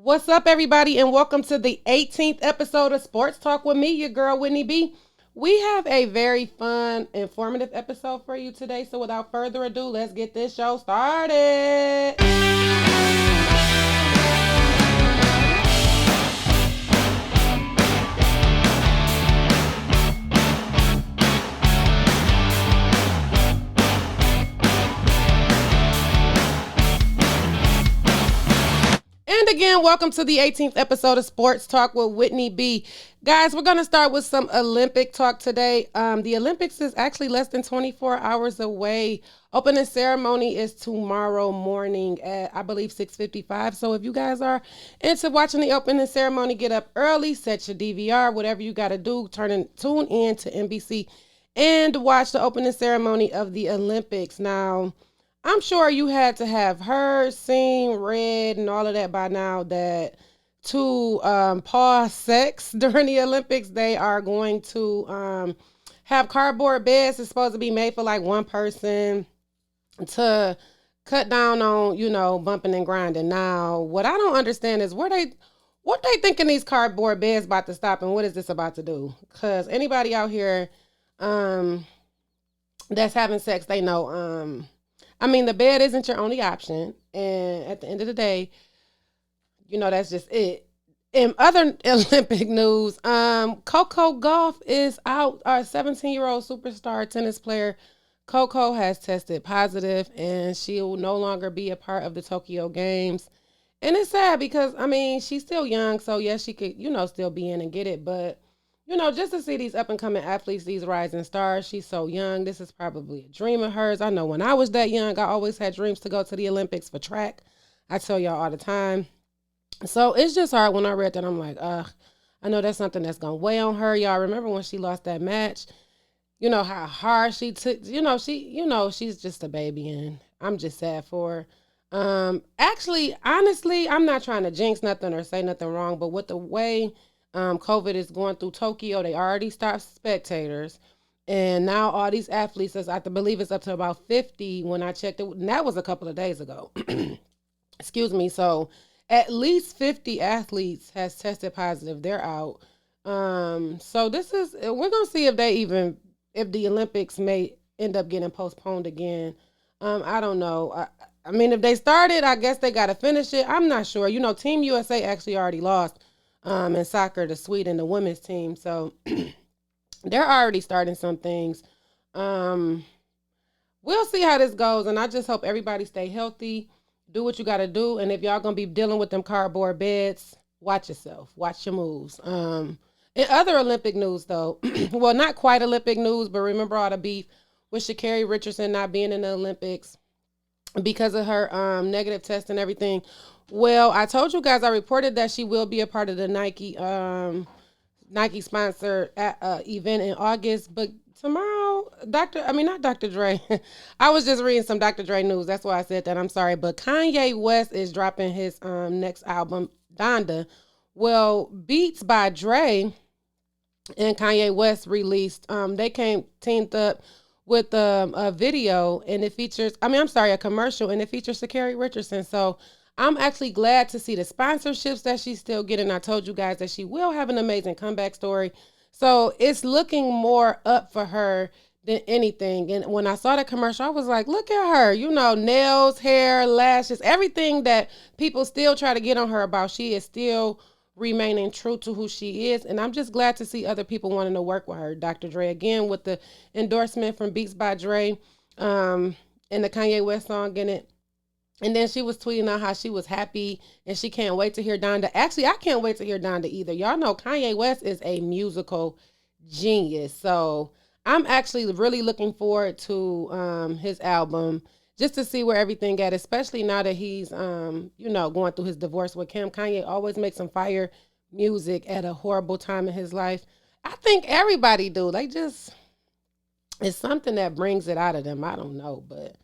What's up, everybody, and welcome to the 18th episode of Sports Talk with me, your girl, Whitney B. We have a very fun, informative episode for you today, so without further ado, let's get this show started. And again, welcome to the 18th episode of Sports Talk with Whitney B. Guys, we're going to start with some Olympic talk today. The Olympics is actually less than 24 hours away. Opening ceremony is tomorrow morning at, I believe, 6:55. So if you guys are into watching the opening ceremony, get up early, set your DVR, whatever you got to do, tune in to NBC and watch the opening ceremony of the Olympics. Now, I'm sure you had to have heard, seen, read, and all of that by now that to pause sex during the Olympics, they are going to have cardboard beds. It's supposed to be made for like one person to cut down on, bumping and grinding. Now, what I don't understand is what they thinking these cardboard beds about to stop, and what is this about to do? Because anybody out here that's having sex, they know. The bed isn't your only option. And at the end of the day, that's just it. In other Olympic news, Coco Golf is out. Our 17-year-old superstar tennis player, Coco, has tested positive, and she will no longer be a part of the Tokyo Games. And it's sad because, she's still young, so yes, she could, still be in and get it. But just to see these up-and-coming athletes, these rising stars, she's so young. This is probably a dream of hers. I know when I was that young, I always had dreams to go to the Olympics for track. I tell y'all all the time. So it's just hard when I read that. I'm like, I know that's something that's going to weigh on her. Y'all remember when she lost that match? You know how hard she took, she's just a baby, and I'm just sad for her. Actually, honestly, I'm not trying to jinx nothing or say nothing wrong, but with the way COVID is going through Tokyo, they already stopped spectators, and now all these athletes, I believe it's up to about 50 when I checked it, and that was a couple of days ago. Excuse me. So at least 50 athletes has tested positive. They're out. So we're gonna see if if the Olympics may end up getting postponed again. I don't know. If they started, I guess they got to finish it. I'm not sure. Team USA actually already lost in soccer to Sweden, the women's team. So they're already starting some things. We'll see how this goes, and I just hope everybody stay healthy. Do what you got to do, and if y'all going to be dealing with them cardboard beds, watch yourself. Watch your moves. In other Olympic news, though, well, not quite Olympic news, but remember all the beef with Sha'Carri Richardson not being in the Olympics because of her negative test and everything. Well, I told you guys, I reported that she will be a part of the Nike sponsored event in August, but tomorrow, not Dr. Dre. I was just reading some Dr. Dre news. That's why I said that. I'm sorry, but Kanye West is dropping his next album, Donda. Well, Beats by Dre and Kanye West released. They teamed up with a video, and it features. A commercial, and it features Sha'Carri Richardson. So I'm actually glad to see the sponsorships that she's still getting. I told you guys that she will have an amazing comeback story. So it's looking more up for her than anything. And when I saw the commercial, I was like, look at her, nails, hair, lashes, everything that people still try to get on her about. She is still remaining true to who she is. And I'm just glad to see other people wanting to work with her. Dr. Dre, again, with the endorsement from Beats by Dre and the Kanye West song in it. And then she was tweeting out how she was happy and she can't wait to hear Donda. Actually, I can't wait to hear Donda either. Y'all know Kanye West is a musical genius. So I'm actually really looking forward to his album just to see where everything at, especially now that he's, going through his divorce with Kim. Kanye always makes some fire music at a horrible time in his life. I think everybody do. It's something that brings it out of them. I don't know, but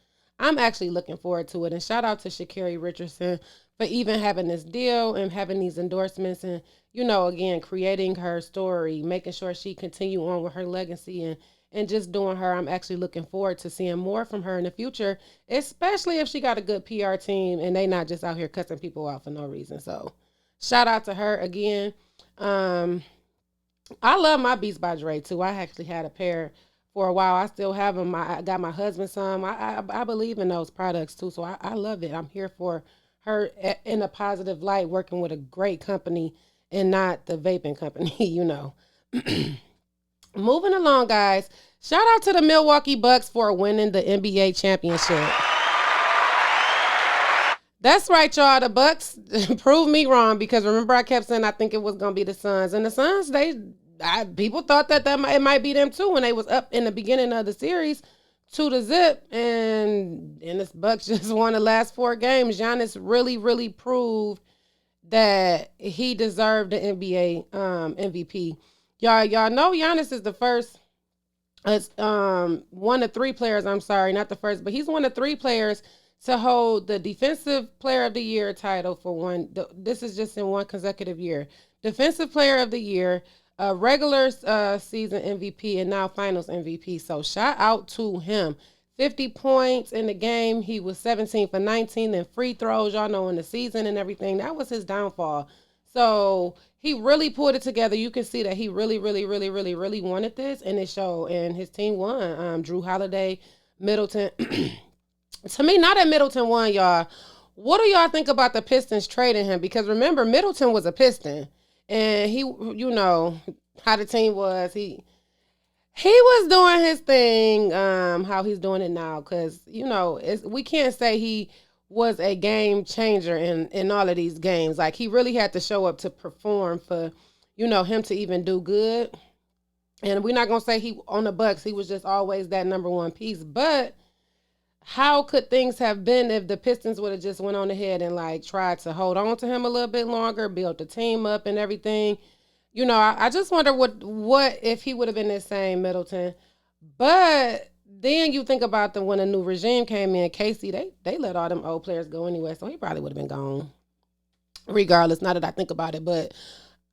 I'm actually looking forward to it. And shout out to Sha'Carri Richardson for even having this deal and having these endorsements and, again, creating her story, making sure she continue on with her legacy and just doing her. I'm actually looking forward to seeing more from her in the future, especially if she got a good PR team and they not just out here cussing people out for no reason. So Shout out to her again. Um, I love my Beats by Dre too. I actually had a pair for a while. I still have them. I got my husband some. I believe in those products too. So I love it. I'm here for her in a positive light, working with a great company and not the vaping company, you know. Moving along, guys. Shout out to the Milwaukee Bucks for winning the NBA championship. That's right, y'all. The Bucks proved me wrong because remember I kept saying I think it was gonna be the Suns, and the Suns people thought it might be them too when they was up in the beginning of the series 2-0, and this Bucks just won the last 4 games. Giannis really proved that he deserved the NBA MVP. Y'all know Giannis is the first. It's one of 3 players. I'm sorry, not the first, but he's one of 3 players to hold the Defensive Player of the Year title for one. This is just in one consecutive year. Defensive Player of the Year, regular season MVP, and now Finals MVP. So shout out to him. 50 points in the game. He was 17 for 19 in free throws. Y'all know in the season and everything. That was his downfall. So he really pulled it together. You can see that he really wanted this, and it showed. And his team won. Drew Holiday, Middleton. To me, now that Middleton won, y'all, what do y'all think about the Pistons trading him? Because remember, Middleton was a Piston, and he, you know, how the team was. He was doing his thing, how he's doing it now. Because, you know, we can't say he was a game changer in all of these games. Like, he really had to show up to perform for, you know, him to even do good. And we're not going to say he, on the Bucks, he was just always that number one piece. But how could things have been if the Pistons would have just went on ahead and like tried to hold on to him a little bit longer, build the team up and everything? You know, I just wonder what if he would have been the same Middleton. But then you think about when a new regime came in, Casey, they let all them old players go anyway, so he probably would have been gone regardless, now that I think about it. But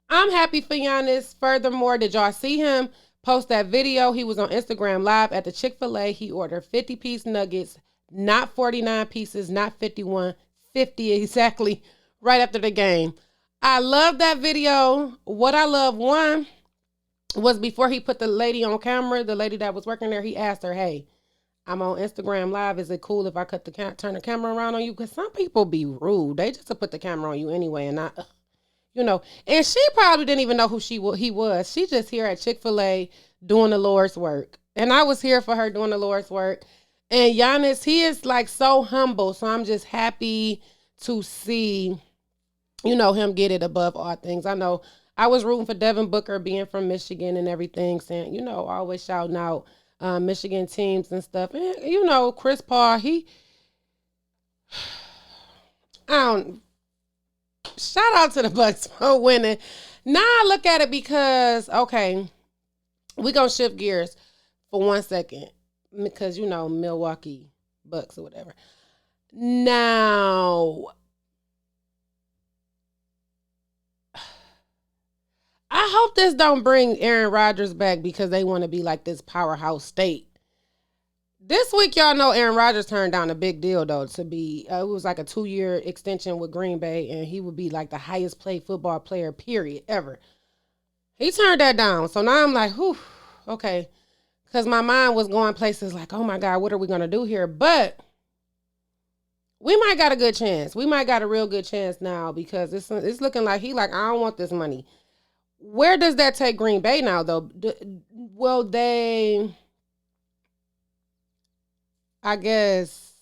I'm happy for Giannis. Furthermore, did y'all see him post that video? He was on Instagram Live at the Chick-fil-A. He ordered 50-piece nuggets, not 49 pieces, not 51, 50 exactly, right after the game. I love that video. What I love, one, was before he put the lady on camera, the lady that was working there, he asked her, hey, I'm on Instagram Live. Is it cool if I turn the camera around on you? Because some people be rude. They just put the camera on you anyway and not... You know, and she probably didn't even know who he was. She just here at Chick-fil-A doing the Lord's work. And I was here for her doing the Lord's work. And Giannis, he is like so humble. So I'm just happy to see, you know, him get it above all things. I know I was rooting for Devin Booker being from Michigan and everything, saying, you know, always shouting out Michigan teams and stuff. And, you know, Chris Paul, shout out to the Bucks for winning. Now I look at it because, okay, we're going to shift gears for 1 second because, you know, Milwaukee Bucks or whatever. Now, I hope this don't bring Aaron Rodgers back because they want to be like this powerhouse state. This week, y'all know Aaron Rodgers turned down a big deal, though, to be, it was like a 2-year extension with Green Bay, and he would be like the highest paid football player, period, ever. He turned that down. So now I'm like, whew, okay. Because my mind was going places like, oh my God, what are we going to do here? But we might got a good chance. We might got a real good chance now because it's looking like I don't want this money. Where does that take Green Bay now, though? Well, I guess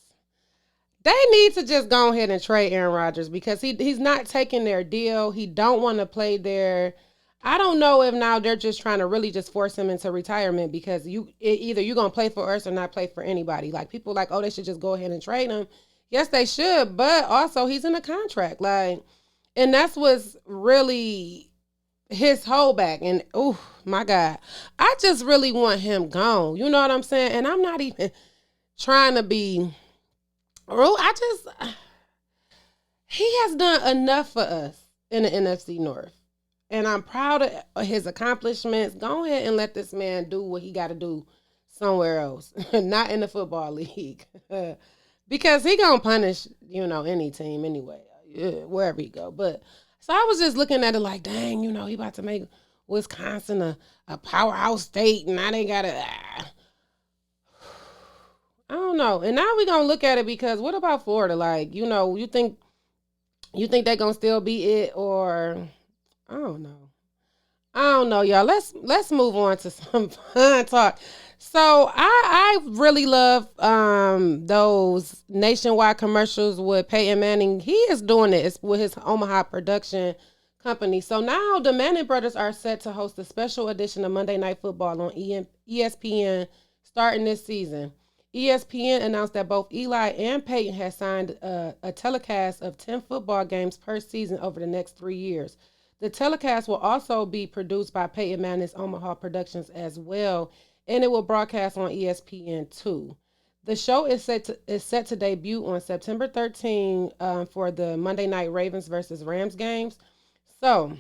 they need to just go ahead and trade Aaron Rodgers because he's not taking their deal. He don't want to play there. I don't know if now they're just trying to really just force him into retirement because either you're going to play for us or not play for anybody. Like people like, oh, they should just go ahead and trade him. Yes, they should. But also he's in a contract. Like, and that's what's really his holdback. And, oh, my God, I just really want him gone. You know what I'm saying? And I'm not even trying to be rude. He has done enough for us in the NFC North. And I'm proud of his accomplishments. Go ahead and let this man do what he got to do somewhere else, not in the football league. Because he going to punish, you know, any team anyway, wherever he go. But So I was just looking at it like, dang, he about to make Wisconsin a powerhouse state, and now they got to. I don't know. And now we gonna look at it because what about Florida? Like, you think they're gonna still be it, or I don't know. I don't know, y'all. Let's move on to some fun talk. So I really love those nationwide commercials with Peyton Manning. He is doing it with his Omaha production company. So now the Manning brothers are set to host a special edition of Monday Night Football on ESPN starting this season. ESPN announced that both Eli and Peyton had signed a telecast of 10 football games per season over the next 3 years. The telecast will also be produced by Peyton Manning's Omaha Productions as well, and it will broadcast on ESPN2. The show is set to debut on September 13 for the Monday night Ravens versus Rams games. So,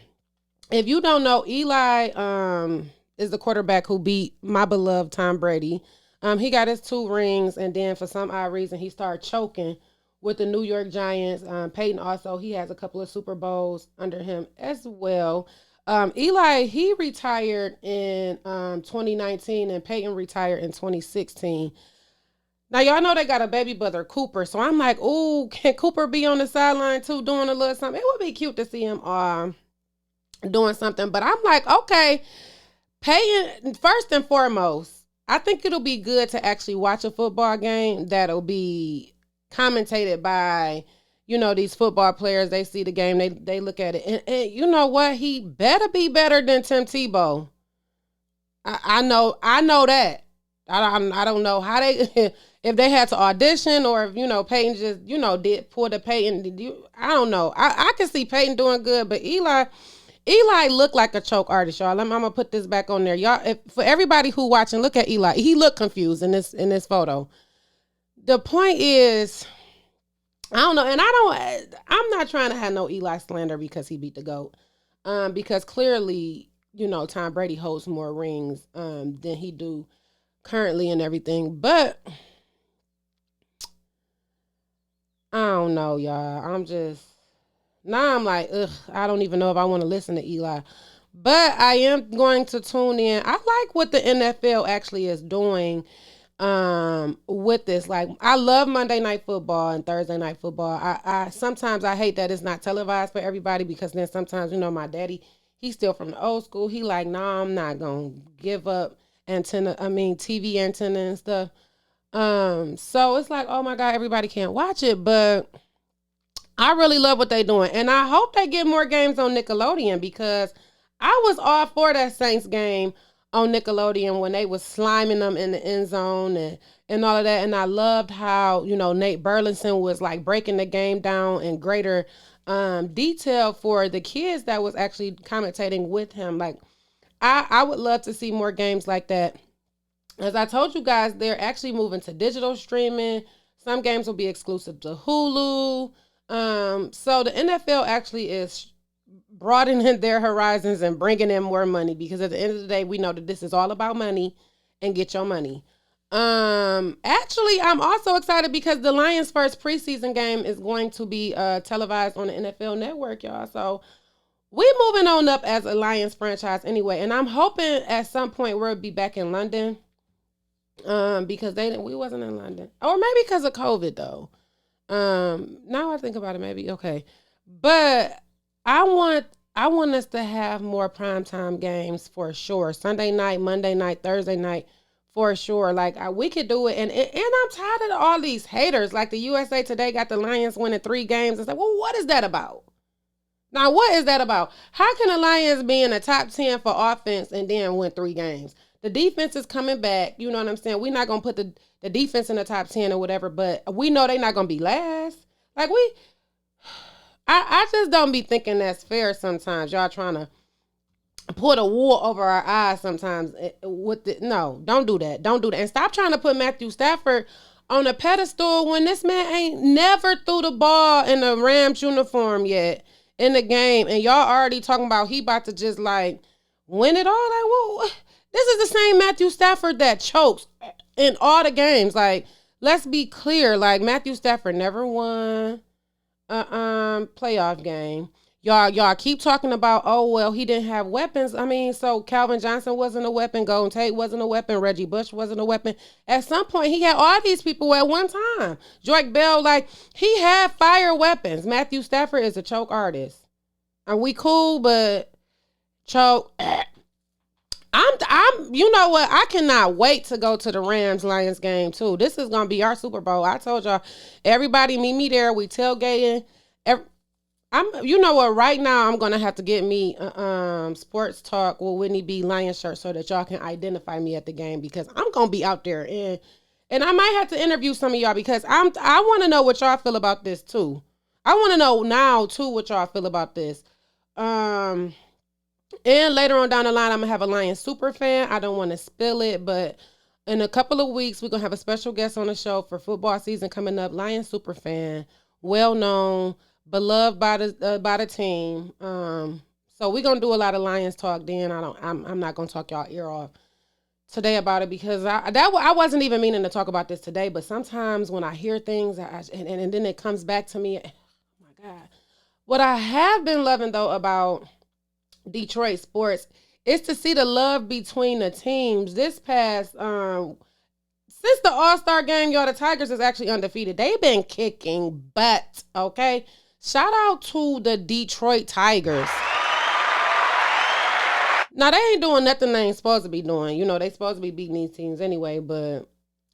if you don't know, Eli is the quarterback who beat my beloved Tom Brady. He got his 2 rings, and then for some odd reason, he started choking with the New York Giants. Peyton also, he has a couple of Super Bowls under him as well. Eli, he retired in 2019, and Peyton retired in 2016. Now, y'all know they got a baby brother, Cooper. So I'm like, ooh, can Cooper be on the sideline too doing a little something? It would be cute to see him doing something. But I'm like, okay, Peyton, first and foremost, I think it'll be good to actually watch a football game that'll be commentated by, these football players. They see the game, they look at it. And you know what? He better be better than Tim Tebow. I know that. I don't know how they if they had to audition or if Peyton just did pull the Peyton. I don't know. I can see Peyton doing good, but Eli looked like a choke artist, y'all. I'm gonna put this back on there, y'all. For everybody who watching, look at Eli. He looked confused in this photo. The point is, I don't know, and I'm not trying to have no Eli slander because he beat the GOAT. Because clearly, Tom Brady holds more rings than he do currently and everything. But I don't know, y'all. Now I'm like, ugh, I don't even know if I want to listen to Eli. But I am going to tune in. I like what the NFL actually is doing with this. Like, I love Monday Night Football and Thursday Night Football. I sometimes I hate that it's not televised for everybody because then sometimes, my daddy, he's still from the old school. He like, nah, I'm not going to give up TV antenna and stuff. So it's like, oh my God, everybody can't watch it, but I really love what they're doing. And I hope they get more games on Nickelodeon because I was all for that Saints game on Nickelodeon when they was sliming them in the end zone and all of that. And I loved how, Nate Burleson was like breaking the game down in greater detail for the kids that was actually commentating with him. Like, I would love to see more games like that. As I told you guys, they're actually moving to digital streaming. Some games will be exclusive to Hulu. So the NFL actually is broadening their horizons and bringing in more money because at the end of the day, we know that this is all about money and get your money. Actually, I'm also excited because the Lions' first preseason game is going to be televised on the NFL Network, y'all. So we moving on up as a Lions franchise anyway, and I'm hoping at some point we'll be back in London. Because we wasn't in London, or maybe because of COVID though. Now I think about it, maybe okay, but I want us to have more primetime games for sure. Sunday night, Monday night, Thursday night, for sure. Like we could do it, and I'm tired of all these haters. Like the USA Today got the Lions winning 3 games. It's like, well, what is that about? Now, what is that about? How can the Lions be in the top 10 for offense and then win 3 games? The defense is coming back. You know what I'm saying? We're not going to put the defense in the top 10 or whatever, but we know they're not going to be last. Like I just don't be thinking that's fair sometimes. Y'all trying to put a wool over our eyes sometimes. No, don't do that. Don't do that. And stop trying to put Matthew Stafford on a pedestal when this man ain't never threw the ball in a Rams uniform yet in the game. And y'all already talking about he about to just like win it all. Like, whoa. This is the same Matthew Stafford that chokes in all the games. Like, let's be clear. Like, Matthew Stafford never won a playoff game. Y'all keep talking about, oh, well, he didn't have weapons. I mean, so Calvin Johnson wasn't a weapon. Golden Tate wasn't a weapon. Reggie Bush wasn't a weapon. At some point, he had all these people at one time. Drake Bell, like, he had fire weapons. Matthew Stafford is a choke artist. Are we cool? But choke. You know what? I cannot wait to go to the Rams-Lions game, too. This is going to be our Super Bowl. I told y'all, everybody meet me there. We tailgating. You know what? Right now, I'm gonna have to get me sports talk with Whitney B Lions shirt so that y'all can identify me at the game, because I'm gonna be out there, and I might have to interview some of y'all, because I want to know what y'all feel about this too. I want to know now too what y'all feel about this. And later on down the line, I'm gonna have a Lions super fan. I don't want to spill it, but in a couple of weeks, we're gonna have a special guest on the show for football season coming up. Lions super fan, well known, beloved by the team. So we're gonna do a lot of Lions talk then. I'm not gonna talk y'all ear off today about it, because I wasn't even meaning to talk about this today, but sometimes when I hear things and then it comes back to me, oh my God. What I have been loving though about Detroit sports is to see the love between the teams. This past since the All-Star game, y'all, the Tigers is actually undefeated. They've been kicking butt, okay? Shout out to the Detroit Tigers. Now, they ain't doing nothing they ain't supposed to be doing. You know, they supposed to be beating these teams anyway, but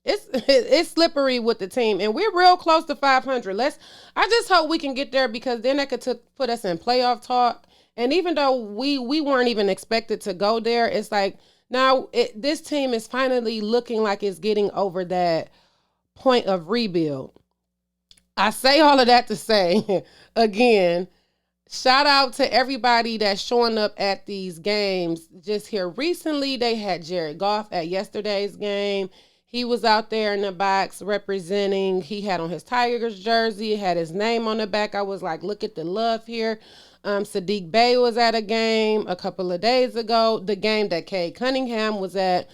it's slippery with the team. And we're real close to 500. I just hope we can get there, because then that could put us in playoff talk. And even though we weren't even expected to go there, it's like now this team is finally looking like it's getting over that point of rebuild. I say all of that to say, again, shout out to everybody that's showing up at these games. Just here recently, they had Jared Goff at yesterday's game. He was out there in the box representing. He had on his Tigers jersey, had his name on the back. I was like, look at the love here. Sadiq Bey was at a game a couple of days ago. The game that Cade Cunningham was at.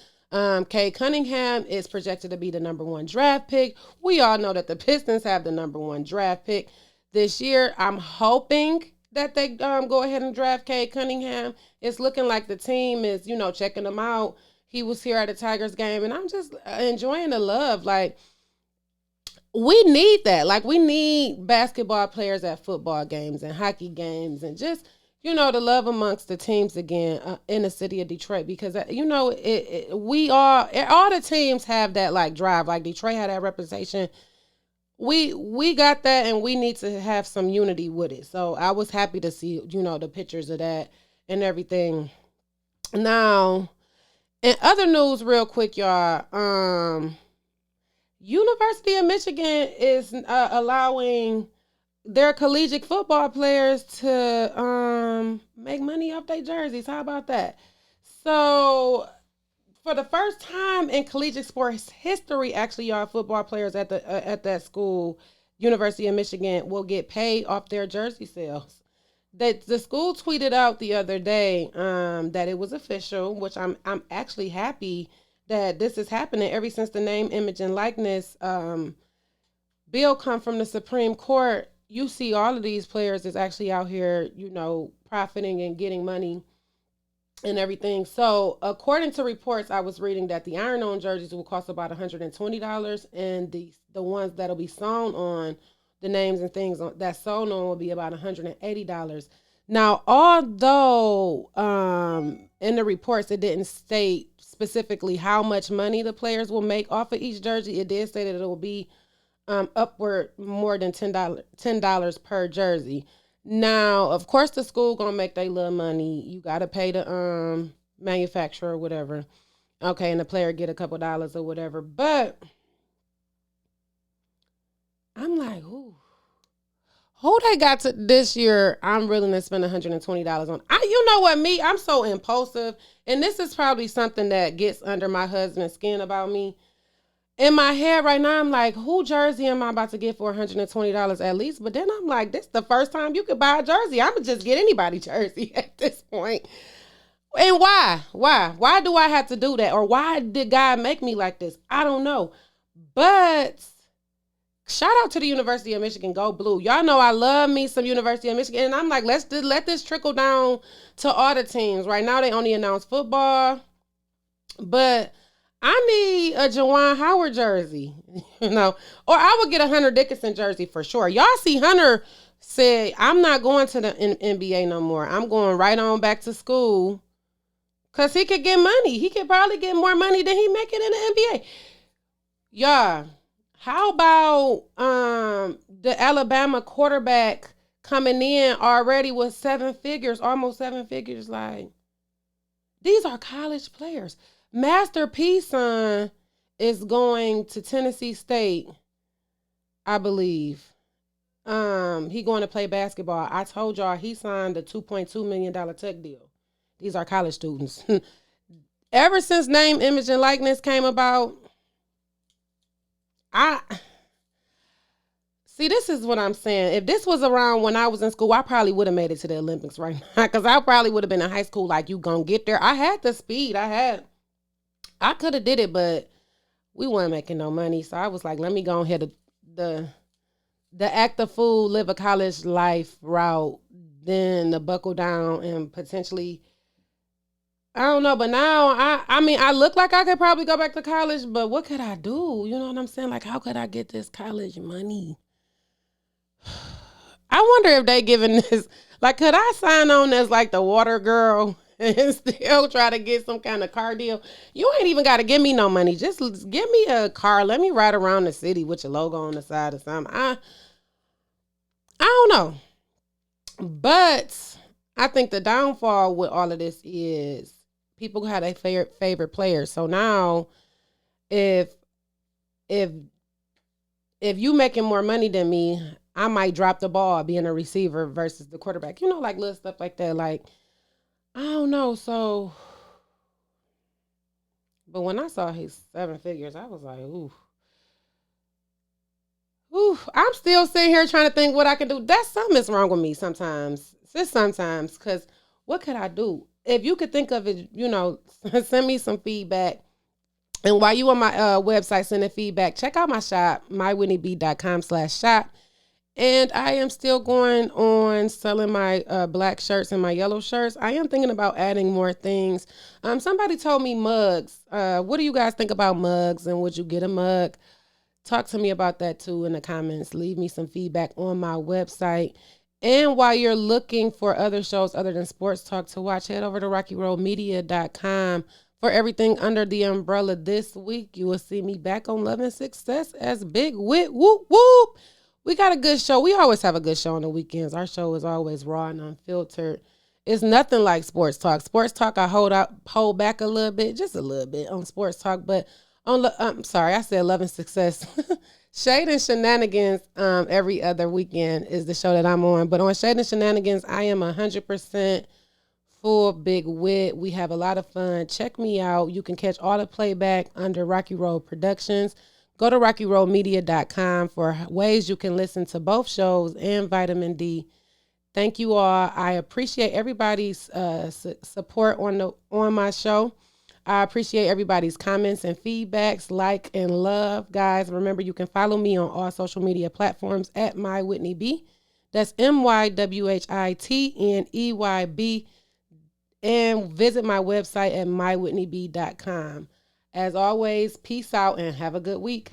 Cade Cunningham is projected to be the number 1 draft pick. We all know that the Pistons have the number 1 draft pick this year. I'm hoping that they go ahead and draft Cade Cunningham. It's looking like the team is, checking him out. He was here at a Tigers game, and I'm just enjoying the love. Like, we need that. Like, we need basketball players at football games and hockey games, and just, the love amongst the teams again in the city of Detroit, because, we all the teams have that, like, drive. Like, Detroit had that representation. We got that, and we need to have some unity with it. So I was happy to see, the pictures of that and everything. Now, in other news real quick, y'all, University of Michigan is allowing their collegiate football players to make money off their jerseys. How about that? So, for the first time in collegiate sports history, actually, y'all, football players at that school, University of Michigan, will get paid off their jersey sales. The school tweeted out the other day that it was official, which I'm actually happy that this is happening. Ever since the name, image, and likeness bill come from the Supreme Court, you see all of these players is actually out here, profiting and getting money and everything. So, according to reports, I was reading that the iron-on jerseys will cost about $120, and the ones that'll be sewn on, the names and things that's sewn on, will be about $180. Now, although in the reports it didn't state specifically how much money the players will make off of each jersey, it did say that it will be upward more than $10 per jersey. Now, of course, the school gonna make their little money. You gotta pay the manufacturer or whatever. Okay, and the player get a couple dollars or whatever. But I'm like, ooh, who they got to this year? I'm willing to spend $120 on. You know what, me? I'm so impulsive, and this is probably something that gets under my husband's skin about me. In my head right now, I'm like, who jersey am I about to get for $120 at least? But then I'm like, this is the first time you could buy a jersey. I'm going to just get anybody jersey at this point. And why? Why do I have to do that? Or why did God make me like this? I don't know. But shout out to the University of Michigan. Go Blue. Y'all know I love me some University of Michigan. And I'm like, let this trickle down to all the teams. Right now they only announced football. But I need a Juwan Howard jersey. Or I would get a Hunter Dickinson jersey for sure. Y'all see Hunter said, I'm not going to the NBA no more. I'm going right on back to school. Because he could get money. He could probably get more money than he making in the NBA. Y'all, how about the Alabama quarterback coming in already with 7 figures, almost 7 figures? Like, these are college players. Master P's son is going to Tennessee State, I believe. He going to play basketball. I told y'all he signed a $2.2 million tech deal. These are college students. Ever since name, image, and likeness came about, this is what I'm saying. If this was around when I was in school, I probably would have made it to the Olympics right now. Because I probably would have been in high school like, you gonna get there. I had the speed. I could have did it, but we weren't making no money. So I was like, let me go ahead the act the fool, live a college life route, then the buckle down and potentially, I don't know. But now, I look like I could probably go back to college, but what could I do? You know what I'm saying? Like, how could I get this college money? I wonder if they giving this, like, could I sign on as like the water girl and still try to get some kind of car deal? You ain't even got to give me no money. Just give me a car. Let me ride around the city with your logo on the side or something. I don't know. But I think the downfall with all of this is people have their favorite players. So now if you making more money than me, I might drop the ball being a receiver versus the quarterback. Like little stuff like that. Like, I don't know. So, but when I saw his 7 figures, I was like, ooh. I'm still sitting here trying to think what I can do. That's something's wrong with me sometimes. Just sometimes. Because what could I do? If you could think of it, send me some feedback. And while you on my website sending feedback, check out my shop, mywhitneyb.com/shop. And I am still going on selling my black shirts and my yellow shirts. I am thinking about adding more things. Somebody told me mugs. What do you guys think about mugs? And would you get a mug? Talk to me about that too in the comments. Leave me some feedback on my website. And while you're looking for other shows other than Sports Talk to watch, head over to RockyRoadMedia.com for everything under the umbrella. This week, you will see me back on Love and Success as Big Wit. Whoop, whoop. We got a good show. We always have a good show on the weekends. Our show is always raw and unfiltered. It's nothing like Sports Talk. Sports Talk, I hold back a little bit, just a little bit on Sports Talk. But I'm sorry, I said Love and Success. Shade and Shenanigans every other weekend is the show that I'm on. But on Shade and Shenanigans, I am 100% full Big Wit. We have a lot of fun. Check me out. You can catch all the playback under Rocky Road Productions. Go to RockyRoadMedia.com for ways you can listen to both shows and Vitamin D. Thank you all. I appreciate everybody's support on my show. I appreciate everybody's comments and feedbacks, like and love. Guys, remember you can follow me on all social media platforms at MyWhitneyB. That's MYWHITNEYB. And visit my website at mywhitneyb.com. As always, peace out and have a good week.